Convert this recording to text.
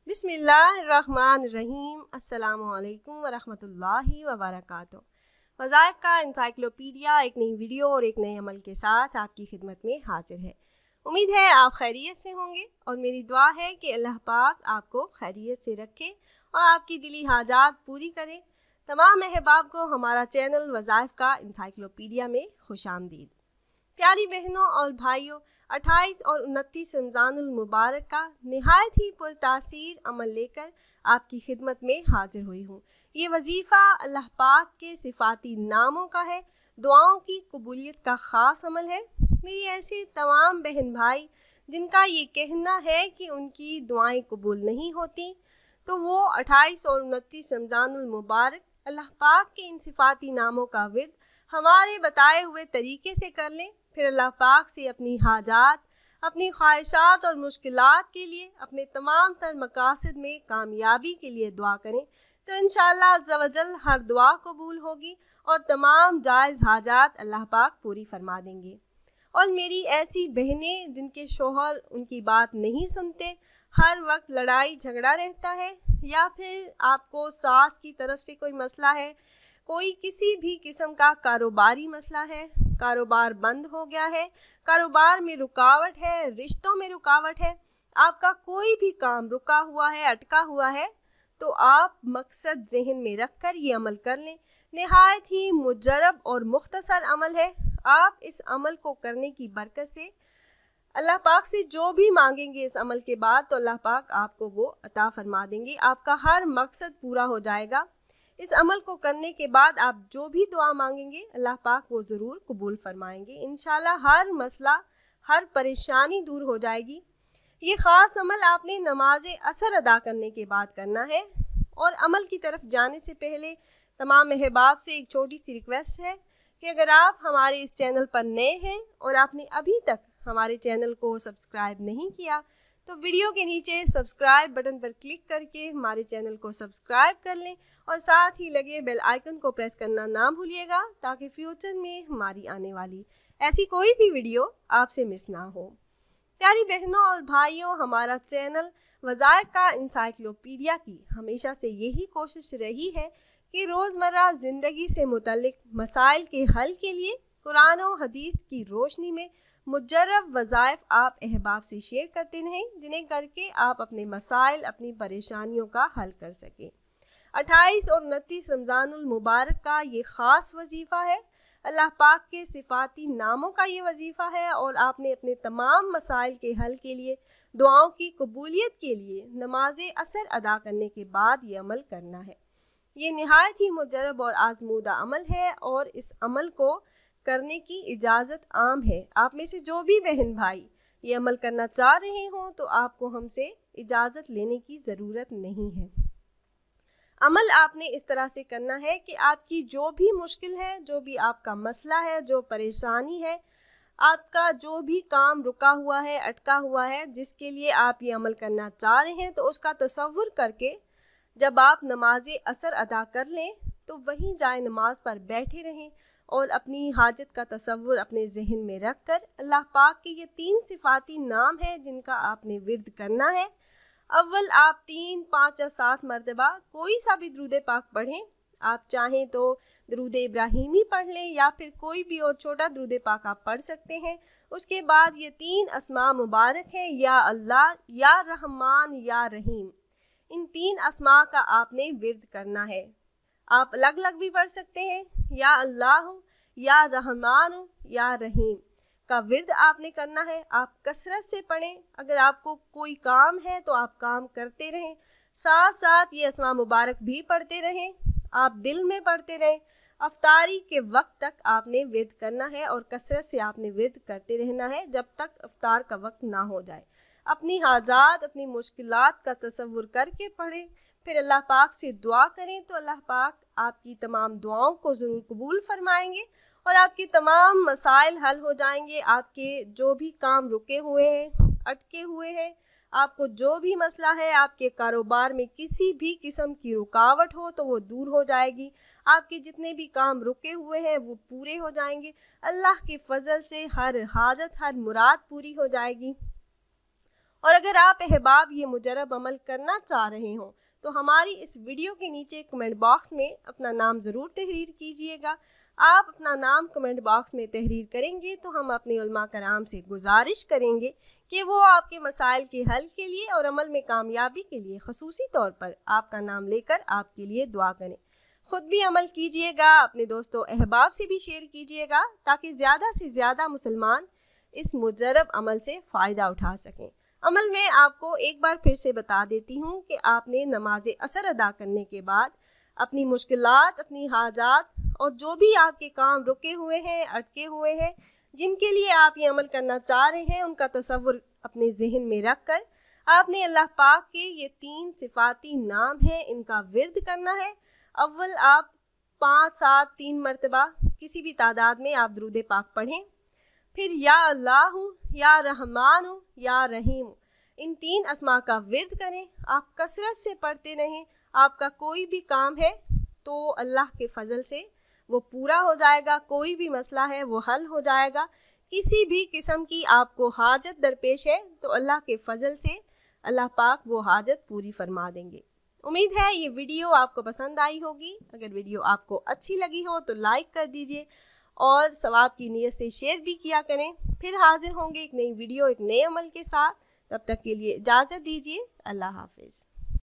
बिस्मिल्लाहिर्रहमानिर्रहीम। अस्सलामुअलैकुम वरहमतुल्लाहि वबरकातुहू। वज़ाइफ़ का इंसाइक्लोपीडिया एक नई वीडियो और एक नए अमल के साथ आपकी खिदमत में हाजिर है। उम्मीद है आप खैरियत से होंगे और मेरी दुआ है कि अल्लाह पाक आपको खैरियत से रखे और आपकी दिली हाजात पूरी करे। तमाम अहबाब को हमारा चैनल वज़ाइफ़ का इंसाइक्लोपीडिया में खुशामदीद। प्यारी बहनों और भाइयों, 28 और 29 रमज़ानुल मुबारक का नहायत ही पुरतासीर अमल लेकर आपकी खिदमत में हाजिर हुई हूँ। ये वजीफ़ा अल्लाह पाक के सिफाती नामों का है, दुआओं की कबूलियत का ख़ास अमल है। मेरी ऐसी तमाम बहन भाई जिनका ये कहना है कि उनकी दुआएं कबूल नहीं होती, तो वो 28 और 29 रमज़ानुल मुबारक अल्लाह पाक के इन सिफाती नामों का विर्द हमारे बताए हुए तरीके से कर लें। फिर अल्लाह पाक से अपनी हाजात, अपनी ख्वाहिशात और मुश्किलात के लिए, अपने तमाम तर मकासद में कामयाबी के लिए दुआ करें, तो इंशाअल्लाह अज़्ज़ा वजल हर दुआ कबूल होगी और तमाम जायज़ हाजात अल्लाह पाक पूरी फरमा देंगे। और मेरी ऐसी बहनें जिनके शोहर उनकी बात नहीं सुनते, हर वक्त लड़ाई झगड़ा रहता है, या फिर आपको सास की तरफ से कोई मसला है, कोई किसी भी किस्म का कारोबारी मसला है, कारोबार बंद हो गया है, कारोबार में रुकावट है, रिश्तों में रुकावट है, आपका कोई भी काम रुका हुआ है, अटका हुआ है, तो आप मकसद जहन में रख कर ये अमल कर लें। नहायत ही मुजरब और मुख्तसर अमल है। आप इस अमल को करने की बरकत से अल्लाह पाक से जो भी मांगेंगे इस अमल के बाद, तो अल्लाह पाक आपको वो अता फरमा देंगे। आपका हर मकसद पूरा हो जाएगा। इस अमल को करने के बाद आप जो भी दुआ मांगेंगे अल्लाह पाक वो ज़रूर कबूल फरमाएंगे। इंशाल्लाह हर मसला, हर परेशानी दूर हो जाएगी। ये ख़ास अमल आपने नमाज असर अदा करने के बाद करना है। और अमल की तरफ जाने से पहले तमाम अहबाब से एक छोटी सी रिक्वेस्ट है कि अगर आप हमारे इस चैनल पर नए हैं और आपने अभी तक हमारे चैनल को सब्सक्राइब नहीं किया, तो वीडियो के नीचे सब्सक्राइब बटन पर क्लिक करके हमारे चैनल को सब्सक्राइब कर लें और साथ ही लगे बेल आइकन को प्रेस करना ना भूलिएगा, ताकि फ्यूचर में हमारी आने वाली ऐसी कोई भी वीडियो आपसे मिस ना हो। प्यारी बहनों और भाइयों, हमारा चैनल वज़ाइफ़ का इंसाइक्लोपीडिया की हमेशा से यही कोशिश रही है कि रोज़मर्रा ज़िंदगी से मुतल्लिक मसाइल के हल के लिए कुरान और हदीस की रोशनी में मुजर्रब वज़ाइफ़ आप अहबाब से शेयर करते रहें, जिन्हें करके आप अपने मसाइल, अपनी परेशानियों का हल कर सकें। 28 और 29 रमज़ानुल मुबारक का ये ख़ास वजीफ़ा है, अल्लाह पाक के सिफाती नामों का ये वजीफ़ा है, और आपने अपने तमाम मसाइल के हल के लिए, दुआओं की कबूलियत के लिए नमाज असर अदा करने के बाद ये अमल करना है। ये नहायत ही मुजरब और आजमूदा अमल है और इस अमल को करने की इजाज़त आम है। आप में से जो भी बहन भाई ये अमल करना चाह रहे हों, तो आपको हमसे इजाज़त लेने की ज़रूरत नहीं है। अमल आपने इस तरह से करना है कि आपकी जो भी मुश्किल है, जो भी आपका मसला है, जो परेशानी है, आपका जो भी काम रुका हुआ है, अटका हुआ है, जिसके लिए आप ये अमल करना चाह रहे हैं, तो उसका तसव्वुर करके जब आप नमाज असर अदा कर लें, तो वहीं जाए नमाज पर बैठे रहें और अपनी हाजत का तसव्वुर अपने जहन में रख कर अल्लाह पाक के ये 3 सिफाती नाम हैं जिनका आपने विर्द करना है। अव्वल आप 3, 5 या 7 मरतबा कोई सा भी दुरूद पाक पढ़ें। आप चाहें तो दुरूद इब्राहिमी पढ़ लें या फिर कोई भी और छोटा दुरूद पाक आप पढ़ सकते हैं। उसके बाद ये 3 अस्मा मुबारक हैं, या अल्लाह, या रहमान, या रहीम। इन 3 अस्मा का आपने विर्द करना है। आप अलग अलग भी पढ़ सकते हैं, या अल्लाह, या रहमान, या रहीम का विर्द आपने करना है। आप कसरत से पढ़ें। अगर आपको कोई काम है तो आप काम करते रहें, साथ साथ ये अस्मा मुबारक भी पढ़ते रहें। आप दिल में पढ़ते रहें। अफ्तारी के वक्त तक आपने विर्द करना है और कसरत से आपने विर्द करते रहना है जब तक अफ्तार का वक्त ना हो जाए। अपनी हाजात, अपनी मुश्किलात का तसव्वुर करके पढ़ें, फिर अल्लाह पाक से दुआ करें, तो अल्लाह पाक आपकी तमाम दुआओं को ज़रूर कबूल फरमाएंगे और आपके तमाम मसाइल हल हो जाएंगे। आपके जो भी काम रुके हुए हैं, अटके हुए हैं, आपको जो भी मसला है, आपके कारोबार में किसी भी किस्म की रुकावट हो, तो वो दूर हो जाएगी। आपके जितने भी काम रुके हुए हैं वो पूरे हो जाएंगे। अल्लाह के फजल से हर हाजत, हर मुराद पूरी हो जाएगी। और अगर आप अहबाब ये मुजरब अमल करना चाह रहे हों तो हमारी इस वीडियो के नीचे कमेंट बॉक्स में अपना नाम ज़रूर तहरीर कीजिएगा। आप अपना नाम कमेंट बॉक्स में तहरीर करेंगे तो हम अपने उलमा कराम से गुजारिश करेंगे कि वो आपके मसाइल के हल के लिए और अमल में कामयाबी के लिए ख़ुसूसी तौर पर आपका नाम लेकर आपके लिए दुआ करें। ख़ुद भी अमल कीजिएगा, अपने दोस्तों अहबाब से भी शेयर कीजिएगा ताकि ज़्यादा से ज़्यादा मुसलमान इस मुजरब अमल से फ़ायदा उठा सकें। अमल में आपको एक बार फिर से बता देती हूँ कि आपने नमाज असर अदा करने के बाद अपनी मुश्किलात, अपनी हाजात और जो भी आपके काम रुके हुए हैं, अटके हुए हैं, जिनके लिए आप ये अमल करना चाह रहे हैं, उनका तसव्वुर अपने जहन में रख कर आपने अल्लाह पाक के ये 3 सिफाती नाम हैं, इनका विर्द करना है। अव्वल आप 5, 7, 3 मरतबा किसी भी तादाद में आप दुरूद पाक पढ़ें। फिर या अल्लाह हूँ, या रहमान हूँ, या रहीम, इन 3 अस्मा का विर्द करें। आप कसरत से पढ़ते रहें। आपका कोई भी काम है तो अल्लाह के फजल से वो पूरा हो जाएगा, कोई भी मसला है वो हल हो जाएगा। किसी भी किस्म की आपको हाजत दरपेश है तो अल्लाह के फजल से अल्लाह पाक वो हाजत पूरी फरमा देंगे। उम्मीद है ये वीडियो आपको पसंद आई होगी। अगर वीडियो आपको अच्छी लगी हो तो लाइक कर दीजिए और सवाब की नीयत से शेयर भी किया करें। फिर हाजिर होंगे एक नई वीडियो, एक नए अमल के साथ। तब तक के लिए इजाज़त दीजिए। अल्लाह हाफिज़।